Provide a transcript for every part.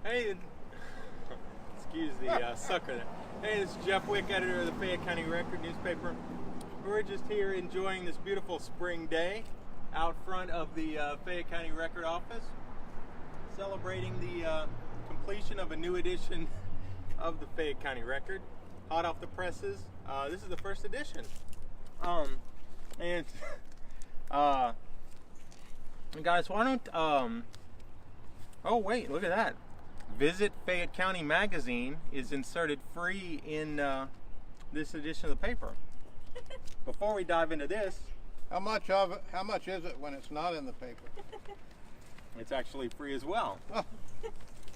Hey, excuse the sucker there. Hey, this is Jeff Wick, editor of the Fayette County Record newspaper. We're just here enjoying this beautiful spring day out front of the Fayette County Record office, celebrating the completion of a new edition of the Fayette County Record, hot off the presses. This is the first edition, and guys, why don't oh wait, look at that. Visit Fayette County magazine is inserted free in this edition of the paper. Before we dive into this, how much is it when it's not in the paper? It's actually free as well.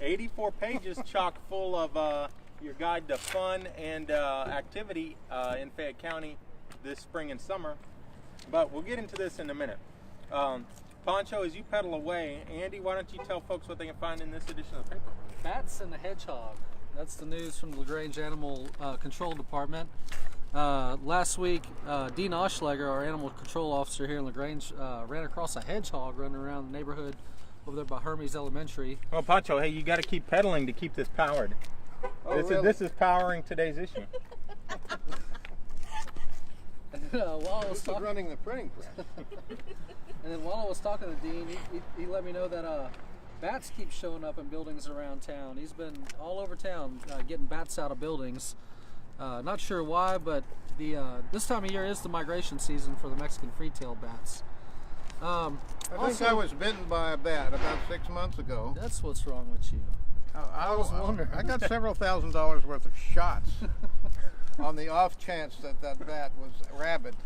84 pages chock full of your guide to fun and activity in Fayette County this spring and summer. But we'll get into this in a minute. Pancho, as you pedal away, Andy, why don't you tell folks what they can find in this edition of the paper? Bats and the hedgehog. That's the news from the Grange Animal Control Department. Last week, Dean Oschlager, our animal control officer here in LaGrange, ran across a hedgehog running around the neighborhood over there by Hermes Elementary. Well, Pancho, hey, you got to keep pedaling to keep this powered. This is powering today's issue. While I was running the printing press. And then while I was talking to Dean, he let me know that bats keep showing up in buildings around town. He's been all over town getting bats out of buildings. Not sure why, but this time of year is the migration season for the Mexican free-tailed bats. I think I was bitten by a bat about 6 months ago. That's what's wrong with you. I was wondering. I got several $1,000s worth of shots on the off chance that bat was rabid.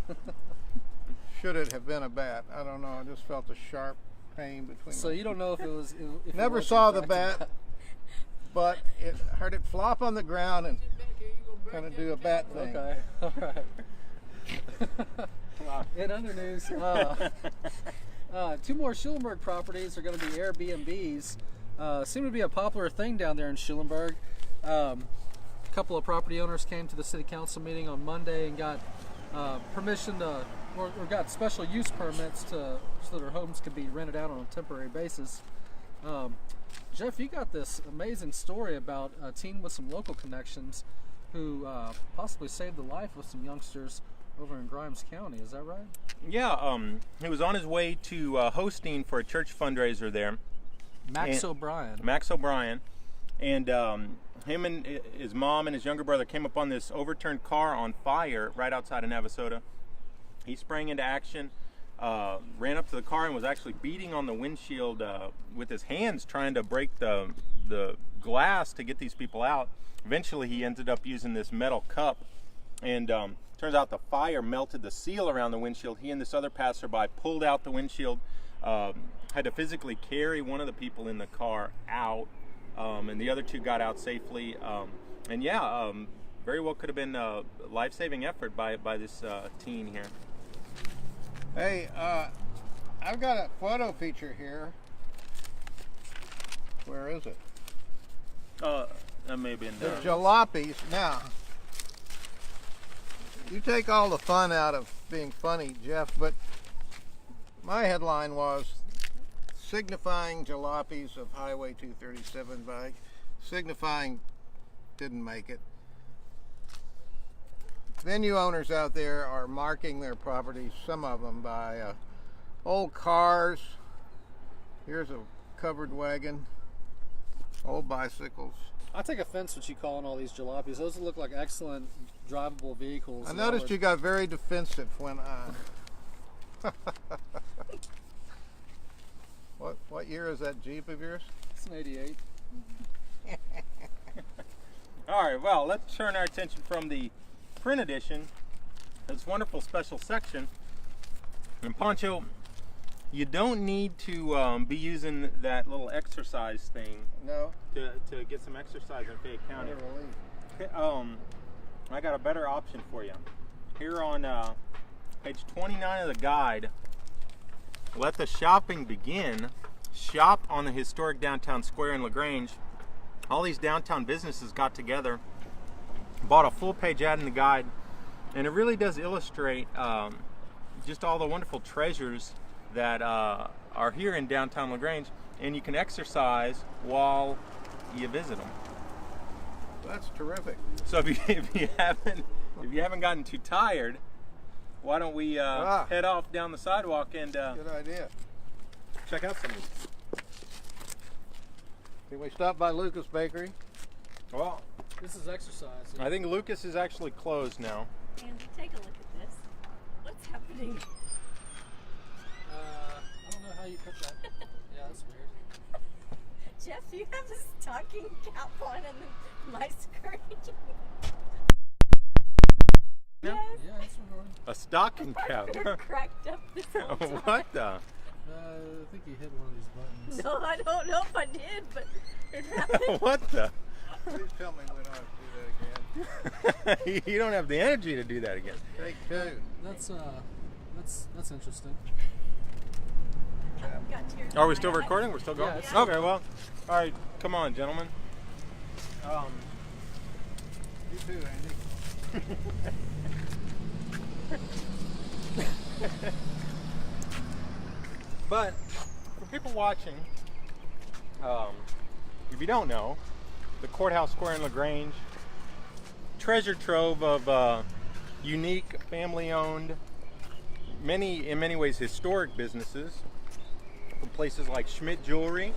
Should it have been a bat? I don't know. I just felt a sharp pain between. So you don't know if it was. If Never saw the bat, but heard it flop on the ground and kind of do a bat thing. Okay, all right. In other news, 2 more Schulenburg properties are going to be Airbnbs. Seem to be a popular thing down there in Schulenburg. A couple of property owners came to the city council meeting on Monday and got permission to, or got special use permits so their homes could be rented out on a temporary basis. Jeff, you got this amazing story about a teen with some local connections who possibly saved the life of some youngsters over in Grimes County. Is that right? Yeah, he was on his way to hosting for a church fundraiser there. Max O'Brien. And him and his mom and his younger brother came upon this overturned car on fire right outside of Navasota. He sprang into action, ran up to the car and was actually beating on the windshield with his hands, trying to break the glass to get these people out. Eventually he ended up using this metal cup, and turns out the fire melted the seal around the windshield. He and this other passerby pulled out the windshield, had to physically carry one of the people in the car out, and the other 2 got out safely. And yeah, very well could have been a life-saving effort by this teen here. Hey, I've got a photo feature here. Where is it? That may have been the jalopies. Now, you take all the fun out of being funny, Jeff, but my headline was signifying jalopies of Highway 237 by signifying didn't make it. Venue owners out there are marking their properties, some of them by old cars. Here's a covered wagon, old bicycles. I take offense with you calling all these jalopies. Those look like excellent drivable vehicles. I noticed you got very defensive when What year is that Jeep of yours? It's an 88. All right, well, let's turn our attention from the print edition, this wonderful special section. And Pancho, you don't need to be using that little exercise thing. No. To get some exercise in Fayette County. I got a better option for you. Here on page 29 of the guide, let the shopping begin. Shop on the historic downtown square in LaGrange. All these downtown businesses got together, bought a full-page ad in the guide, and it really does illustrate just all the wonderful treasures that are here in downtown LaGrange. And you can exercise while you visit them. That's terrific. So if you haven't gotten too tired, why don't we head off down the sidewalk and Good idea. check out some of these. Can we stop by Lucas Bakery? Well, This is exercise. I think Lucas is actually closed now. Andy, take a look at this. What's happening? I don't know how you put that. Yeah, that's weird. Jeff, you have a stocking cap on and my skirt. No? Yes. Yeah, it's recording. A stocking cap. You're cracked up this whole time. What the? I think you hit one of these buttons. No, I don't know if I did, but it happened. What the? Please tell me we don't have to do that again. You don't have the energy to do that again. Take two. That's interesting. Got tears in Are we my still eyes. recording? We're still going? Yeah, it's Okay, well, all right, come on, gentlemen. You too, Andy. But for people watching, if you don't know, the Courthouse Square in Grange, treasure trove of unique, family-owned, in many ways historic businesses, from places like Schmidt Jewelry.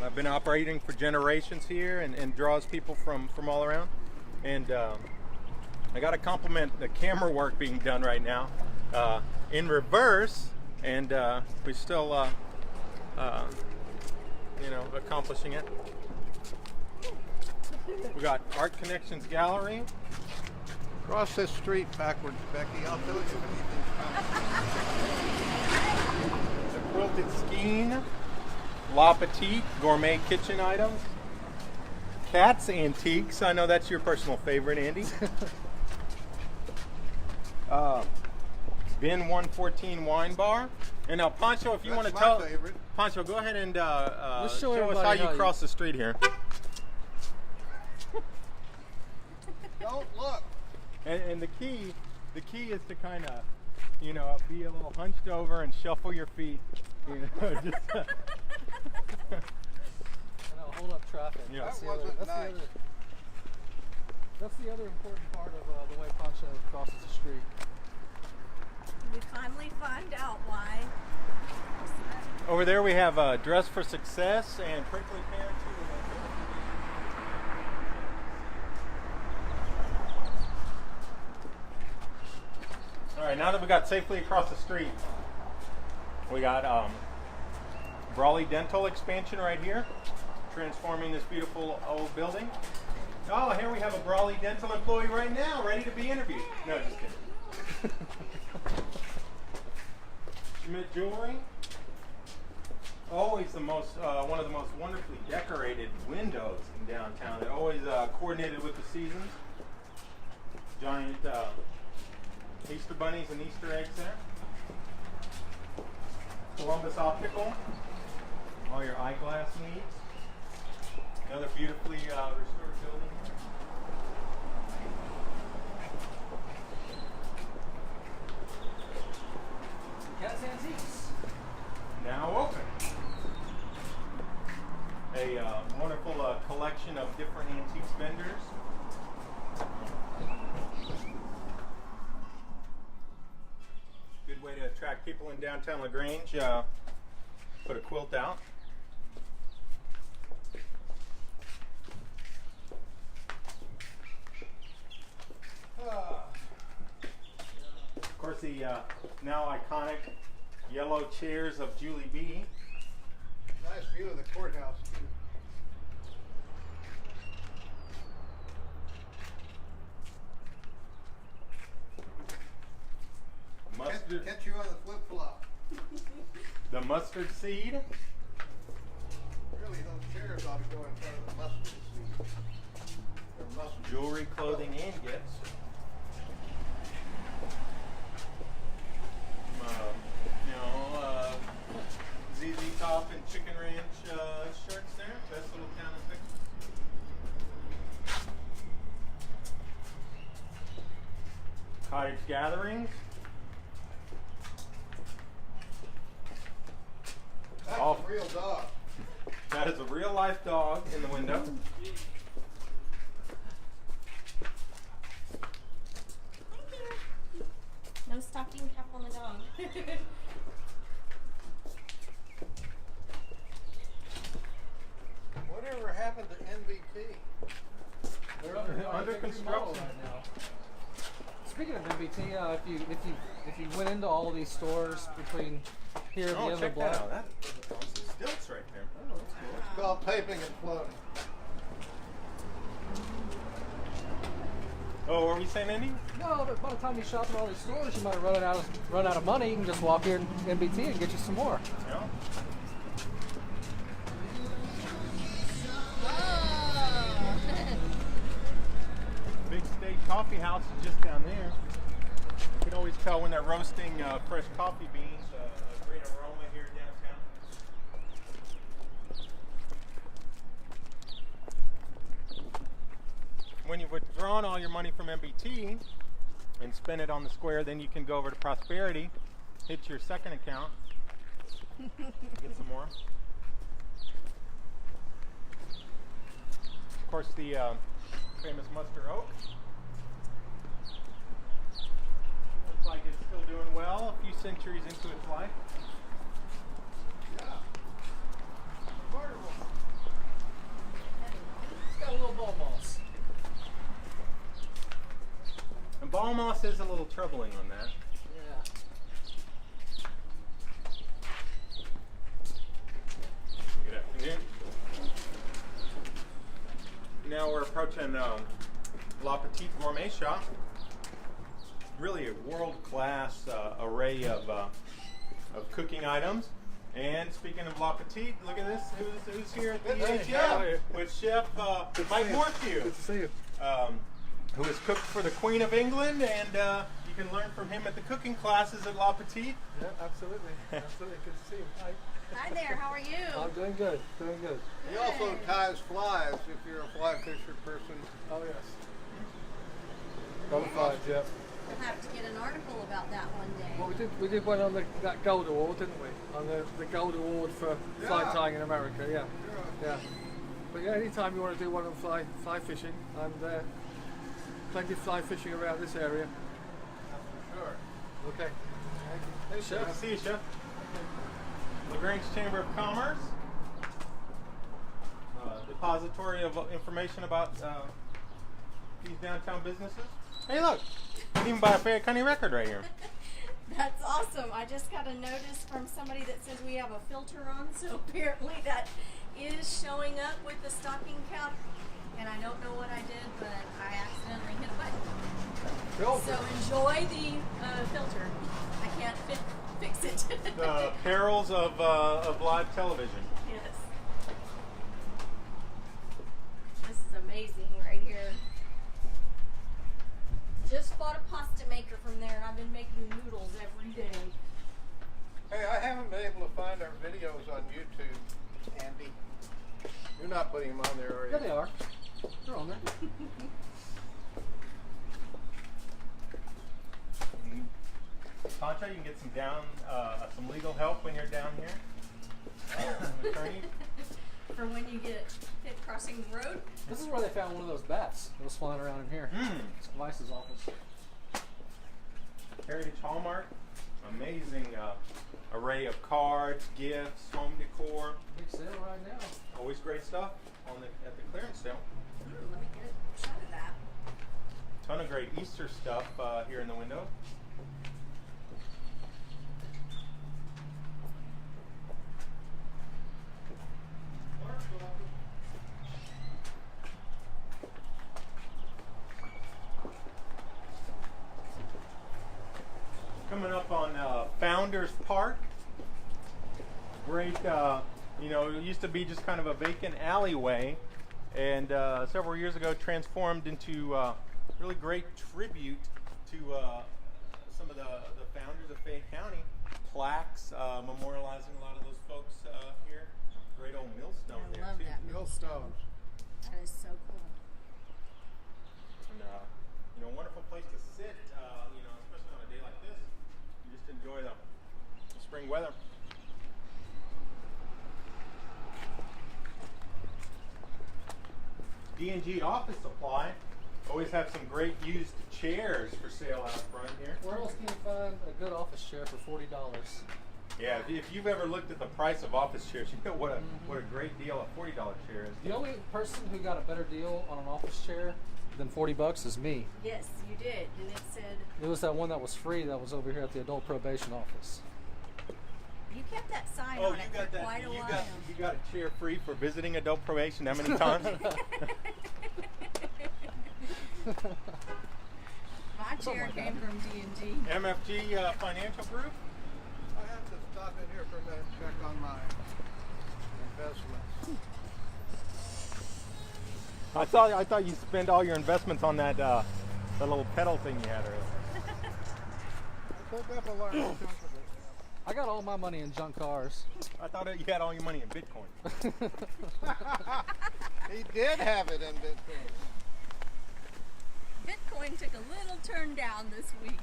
I've been operating for generations here and draws people from all around. And I got to compliment the camera work being done right now in reverse, and we're still, accomplishing it. We got Art Connections Gallery. Cross this street backwards, Becky. I'll tell you if anything's coming. The Quilted Skein. La Petite Gourmet kitchen items. Cat's Antiques. I know that's your personal favorite, Andy. Bin 114 Wine Bar. And now, Pancho, if you want to my tell... favorite. Pancho, go ahead and Let's show show us everybody how you how you- cross the street here. Don't look. And the key is to kind of, be a little hunched over and shuffle your feet. Just, Hold up traffic. Yeah. That's, That the other, wasn't that's, nice. the other, that's the other important part of the way Pancho crosses the street. We finally find out why. over there we have Dress for Success and Prickly Pear too. All right, now that we got safely across the street, we got Brawley Dental expansion right here, transforming this beautiful old building. Oh, here we have a Brawley Dental employee right now, ready to be interviewed. No, just kidding. Schmidt Jewelry. Always the most, one of the most wonderfully decorated windows in downtown. They're always coordinated with the seasons. Giant Easter bunnies and Easter eggs there. Columbus Optical. All your eyeglass needs. Another beautifully restored building here. Cat's Antiques. Now open. A wonderful collection of different antiques vendors. Good way to attract people in downtown LaGrange. Put a quilt out. Of course, the now iconic yellow chairs of Julie B. Nice view of the courthouse, too. Mustard, Catch you on the flip-flop. the mustard seed. Really, those chairs ought to go in front of the mustard seed. They're mustard. Jewelry, clothing, and gifts. ZZ Top and Chicken Ranch shirts there. Best little town in Texas. Cottage gatherings. That's Oh. a real dog. That That is a real life dog in the window. No stocking cap on the dog. Whatever happened to NBT? They're under construction right now. Speaking of MBT, if you went into all these stores between here and the Oh, end of the check block, that out. That's some stilts right there. It's called taping and floating. Oh, what were we saying, Andy? no, but by the time you shop in all these stores, you might have run out of money. You can just walk here in MBT and get you some more. Yeah. Big State Coffee House is just down there. You can always tell when they're roasting fresh coffee beans. A great aroma here downtown. When you've withdrawn all your money from MBT and spend it on the square, then you can go over to Prosperity, hit your second account, get some more. Of course, the famous Muster Oak. Looks like it's still doing well, a few centuries into its life. Yeah. Wonderful. It's got a little ball moss. And ball moss is a little troubling on that. Yeah. Good afternoon. Now we're approaching La Petite Gourmet Shop. Really a world-class array of cooking items. And speaking of La Petite, look at this. Who's here at the Hey, chef? With Chef Mike Morphew. Good to see you. Who has cooked for the Queen of England, and you can learn from him at the cooking classes at La Petite. Yeah, absolutely. Absolutely. Good to see you. Hi. Hi there, how are you? I'm doing good. Doing good. He also ties flies if you're a fly fisher person. Oh, yes. Got the flies, yeah. We'll have to get an article about that one day. Well, we did one on that gold award, didn't we? On the gold award for fly Yeah. tying in America, yeah. Yeah. But yeah, anytime you want to do one on fly fishing, I'm there. Plenty of fly fishing around this area. Sure. Okay. Hey, Chef. Good to see you, Chef. Grange Chamber of Commerce. Depository of information about these downtown businesses. Hey, look. You can even buy a Fayette County Record right here. That's awesome. I just got a notice from somebody that says we have a filter on, so apparently that is showing up with the stocking cap. And I don't know what I did, but I accidentally hit a button. So enjoy the filter. I can't fix it. The perils of live television. Yes. This is amazing right here. Just bought a pasta maker from there, and I've been making noodles every day. Hey, I haven't been able to find our videos on YouTube, Andy. You're not putting them on there, are you? Yeah, they are. They're on there. Pancho, you can get some legal help when you're down here. Attorney. For when you get hit crossing the road. This is where they found one of those bats that was flying around in here. It's Vice's office. Heritage Hallmark. Amazing array of cards, gifts, home decor. Big sale right now. Always great stuff at the clearance sale. Let me get a shot of that. Ton of great Easter stuff here in the window. Coming up on Founders Park. Great, it used to be just kind of a vacant alleyway, and several years ago transformed into really great tribute to some of the founders of Fayette County. Plaques memorializing a lot of those folks here. Great old millstone I there love too. that. Millstones. That is so cool. And wonderful place to sit. Especially on a day like this, you just enjoy the spring weather. D&G office supply. Always have some great used chairs for sale out front here. Where else can you find a good office chair for $40? Yeah, if you've ever looked at the price of office chairs, you know what a great deal a $40 chair is. The only person who got a better deal on an office chair than $40 is me. Yes, you did, and it said It was that one that was free that was over here at the adult probation office. you kept that sign Oh, on it for quite a while. You got a chair free for visiting adult probation how many times? My chair came from D&G. MFG Financial Group? I have to stop in here for a minute and check on my investments. I thought you spent all your investments on that little pedal thing you had earlier. I took up a large chunk of it. I got all my money in junk cars. I thought you had all your money in Bitcoin. He did have it in Bitcoin. Bitcoin took a little turn down this week.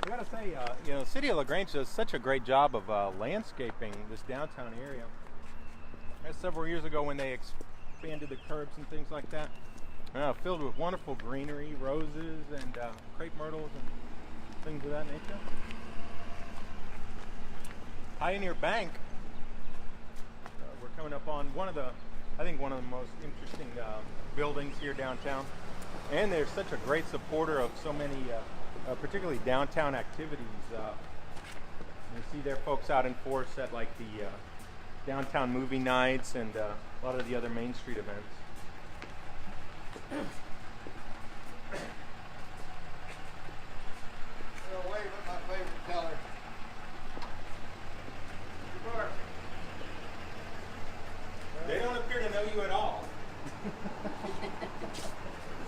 I gotta say, the city of LaGrange does such a great job of landscaping this downtown area. Several years ago when they expanded the curbs and things like that, filled with wonderful greenery, roses and crepe myrtles and things of that nature. Pioneer Bank. We're coming up on one of the most interesting buildings here downtown, and they're such a great supporter of so many, particularly downtown activities. You see their folks out in Force at like the downtown movie nights and a lot of the other Main Street events. I'll wave at my favorite teller. They don't appear to know you at all.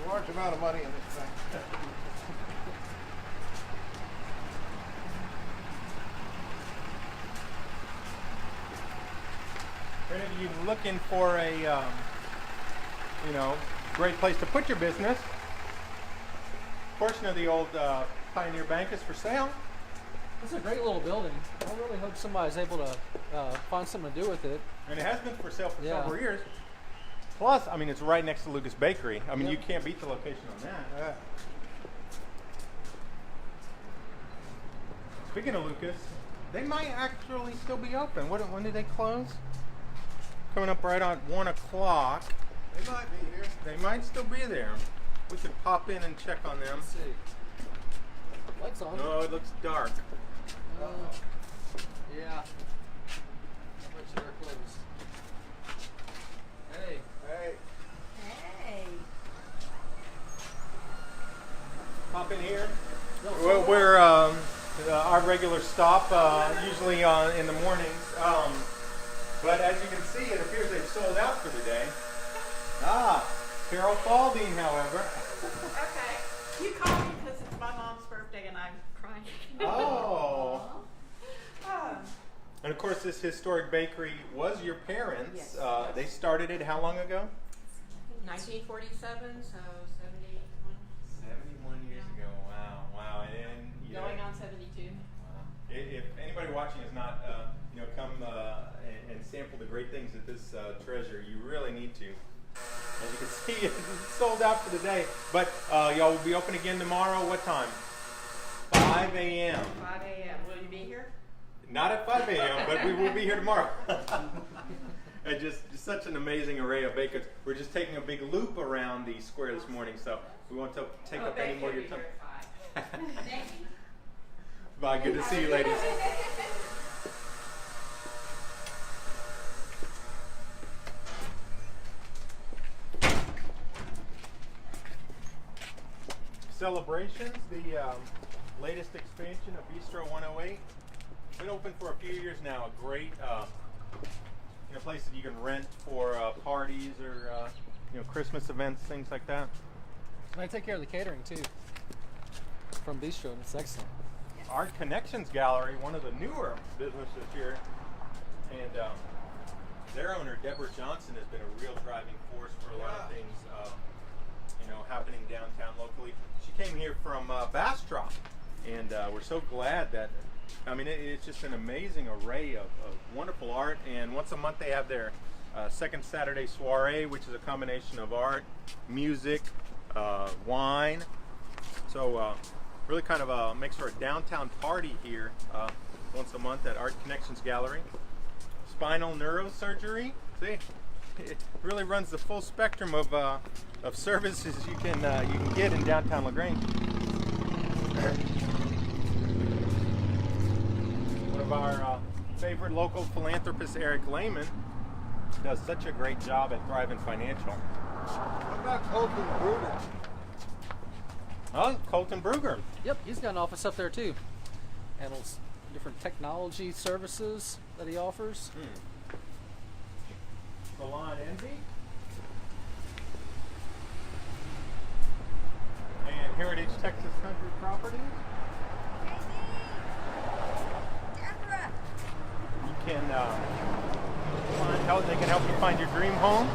A large amount of money in this thing. If you're looking for a, great place to put your business, a portion of the old Pioneer Bank is for sale. It's a great little building. I really hope somebody's able to find something to do with it. And it has been for sale for several years. Plus, it's right next to Lucas Bakery. You can't beat the location on that. Speaking of Lucas, they might actually still be open. When did they close? Coming up right on 1 o'clock. They might be here. They might still be there. We could pop in and check on them. Let's see. Lights on. No, it looks dark. Yeah. I bet you they're closed. Hey. Hey. Hey. Pop in here. We're our regular stop, usually in the mornings. But as you can see, it appears they've sold out for the day. Carol Faldine, however. Okay. You called me because it's my mom's birthday and I'm crying. Oh. And of course, this historic bakery was your parents. Yes. They started it how long ago? 1947, so 71. 71 years ago. Wow. And Going on 72. Wow. If anybody watching has not, come and sample the great things at this treasure, you really need to. As you can see, it's sold out for the day. But y'all will be open again tomorrow. What time? 5 a.m. 5 a.m. Will you be here? Not at 5 a.m., but we will be here tomorrow. And just such an amazing array of bakers. We're just taking a big loop around the square this morning, so we won't take up any more of your time. Thank you. Bye. Good to see you, ladies. Celebrations, the latest expansion of Bistro 108. Been open for a few years now. A great place that you can rent for parties or Christmas events, things like that. And I take care of the catering too. From Bistro, and it's excellent. Art Connections Gallery, one of the newer businesses here, and their owner Deborah Johnson has been a real driving force for a lot of things happening downtown locally. She came here from Bastrop, and we're so glad that it's just an amazing array of wonderful art. And once a month they have their second Saturday soiree, which is a combination of art, music, wine. So really kind of makes for a downtown party here once a month at Art Connections Gallery. Spinal neurosurgery. See, it really runs the full spectrum of services you can get in downtown LaGrange. One of our favorite local philanthropists, Eric Lehman, does such a great job at Thriving Financial. What about Colton Bruder? Oh, Colton Bruger. Yep, he's got an office up there too. Handles different technology services that he offers. Salon Envy. And Heritage Texas Country Properties. Deborah. You can they can help you find your dream home.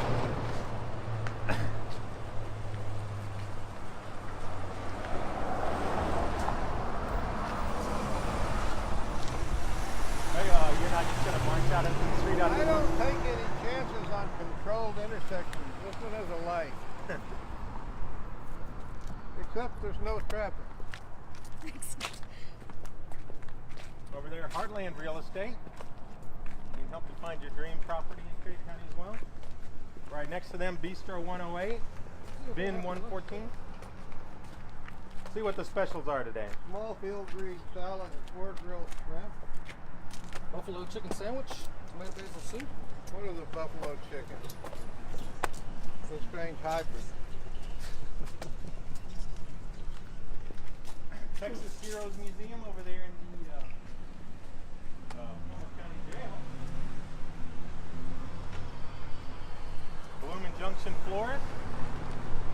You're not just going to march out into the street. I don't take any chances on controlled intersections. This one has a light. Except there's no traffic. Over there, Heartland Real Estate. We can help you find your dream property in Fayette County as well. Right next to them, Bistro 108, Bin 114. See what the specials are today. Small field green salad and 4 grilled shrimp. Buffalo chicken sandwich, tomato basil soup. What are the buffalo chickens? The strange hybrid. Texas Heroes Museum over there in the Flores County Jail. Blooming Junction, Flores.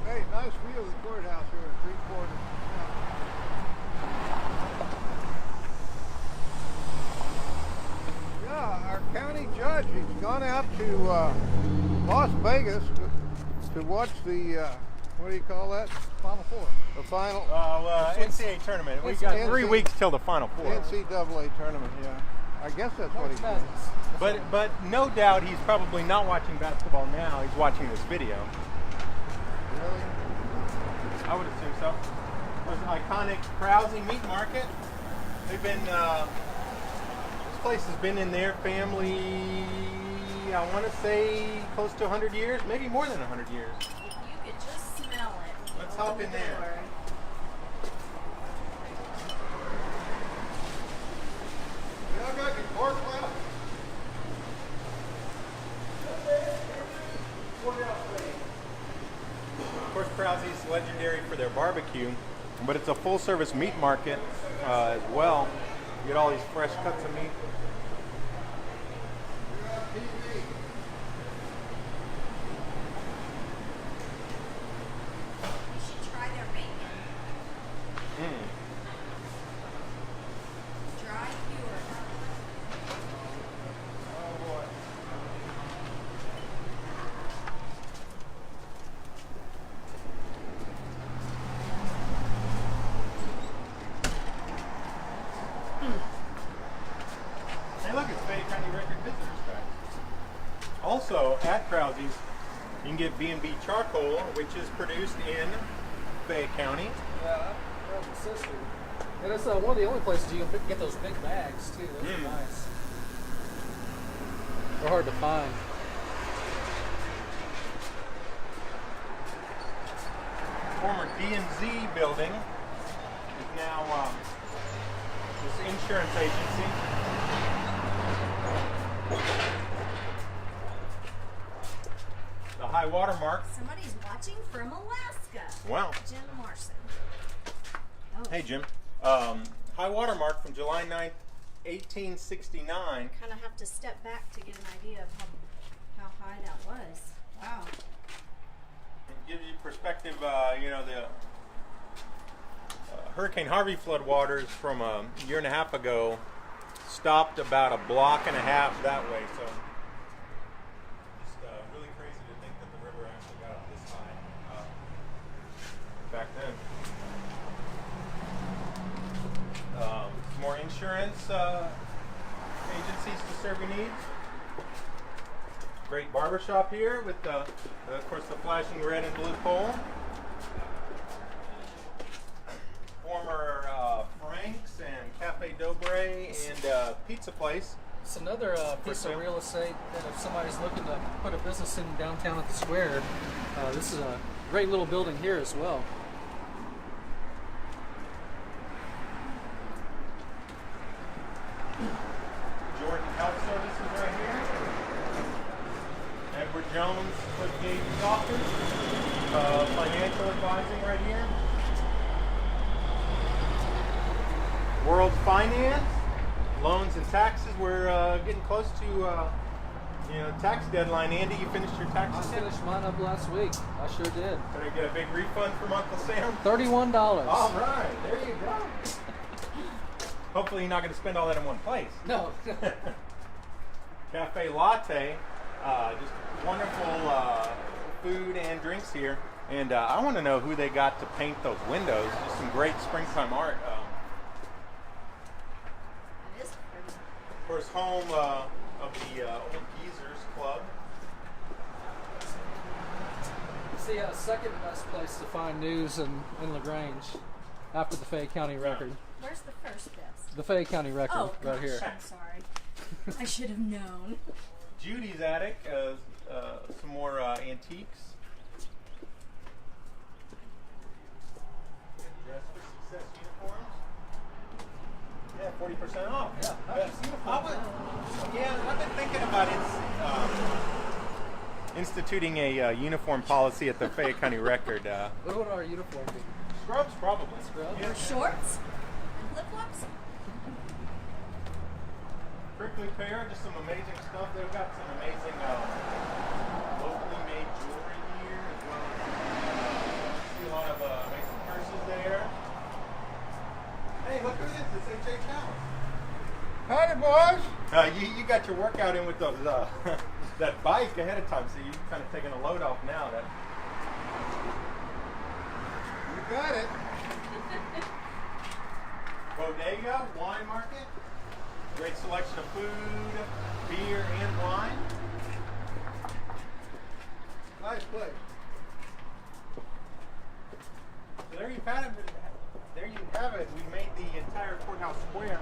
Hey, nice view of the courthouse here at 3/4. Yeah, our county judge, he's gone out to Las Vegas to watch the, what do you call that? Final Four. The final NCAA tournament. We got 3 weeks till the Final Four. NCAA tournament, yeah. I guess that's what he's doing. But no doubt he's probably not watching basketball now. He's watching this video. Really? I would assume so. There's an iconic Krause Meat Market. They've been, this place has been in their family, I want to say close to 100 years, maybe more than 100 years. If you could just smell it. Let's hop in there. Y'all got your pork left? Of course, Krause's legendary for their barbecue, but it's a full-service meat market as well. You get all these fresh cuts of meat. You should try their bacon. Dry cured. Oh boy. Hey, look, it's Fayette County Record Visitors Track. Also, at Krause's, you can get B&B charcoal, which is produced in Fayette County. Yeah, that's my sister. And it's one of the only places you can get those big bags too. Those are nice. They're hard to find. Former D&Z building is now this insurance agency. The high water mark. Somebody's watching from Alaska. Wow. Jim Larson. Oh. Hey, Jim. High water mark from July 9th, 1869. Kind of have to step back to get an idea of how high that was. Wow. It gives you perspective, the Hurricane Harvey floodwaters from a year and a half ago stopped about a block and a half that way. So just really crazy to think that the river actually got up this high back then. More insurance agencies to serve your needs. Great barber shop here with, of course, the flashing red and blue pole. Former Frank's and Cafe Dobre and pizza place. It's another piece of real estate that if somebody's looking to put a business in downtown at the square, this is a great little building here as well. Jordan Health Services right here. Edward Jones, Cliff Gates office. Financial advising right here. World Finance, loans and taxes. We're getting close to tax deadline. Andy, you finished your taxes? I finished mine up last week. I sure did. Better get a big refund from Uncle Sam. $31. All right, there you go. Hopefully you're not going to spend all that in one place. No. Cafe Latte, just wonderful food and drinks here. And I want to know who they got to paint those windows. Just some great springtime art. It is pretty. Of course, home of the Old Geezers Club. See, second best place to find news in LaGrange after the Fayette County Record. Where's the first best? The Fayette County Record, Oh, right gosh, here. I'm sorry. I should have known. Judy's Attic, some more antiques. Dress for Success uniforms. Yeah, 40% off. I've been thinking about instituting a uniform policy at the Fayette County Record. What would our uniform be? Scrubs, probably. Scrubs? Yeah. Or shorts and flip-flops. Prickly Pear, just some amazing stuff. They've got some amazing locally made jewelry here as well. See a lot of amazing purses there. Hey, look who it is. It's H.H. Howard. Howdy, boys. You got your workout in with those that bike ahead of time, so you kind of taking a load off now. That You got it. Bodega Wine Market, great selection of food, beer, and wine. Nice place. So there you have it. There you have it. We made the entire courthouse square,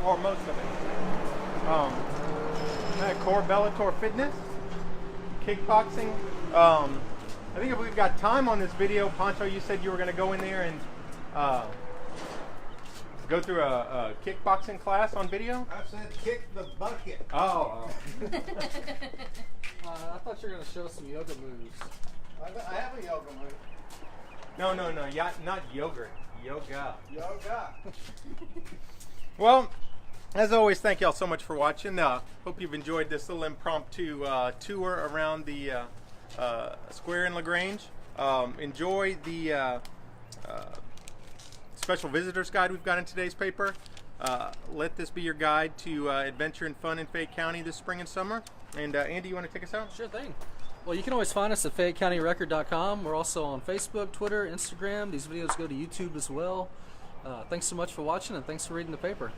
or most of it. Core Bellator Fitness, kickboxing. I think if we've got time on this video, Pancho, you said you were going to go in there and go through a kickboxing class on video. I said kick the bucket. Oh. I thought you were going to show some yoga moves. I have a yoga move. No, not yogurt. Yoga. Yoga. Well, as always, thank y'all so much for watching. Hope you've enjoyed this little impromptu tour around the square in LaGrange. Enjoy the special visitor's guide we've got in today's paper. Let this be your guide to adventure and fun in Fayette County this spring and summer. And Andy, you want to take us out? Sure thing. Well, you can always find us at FayetteCountyRecord.com. We're also on Facebook, Twitter, Instagram. These videos go to YouTube as well. Thanks so much for watching, and thanks for reading the paper.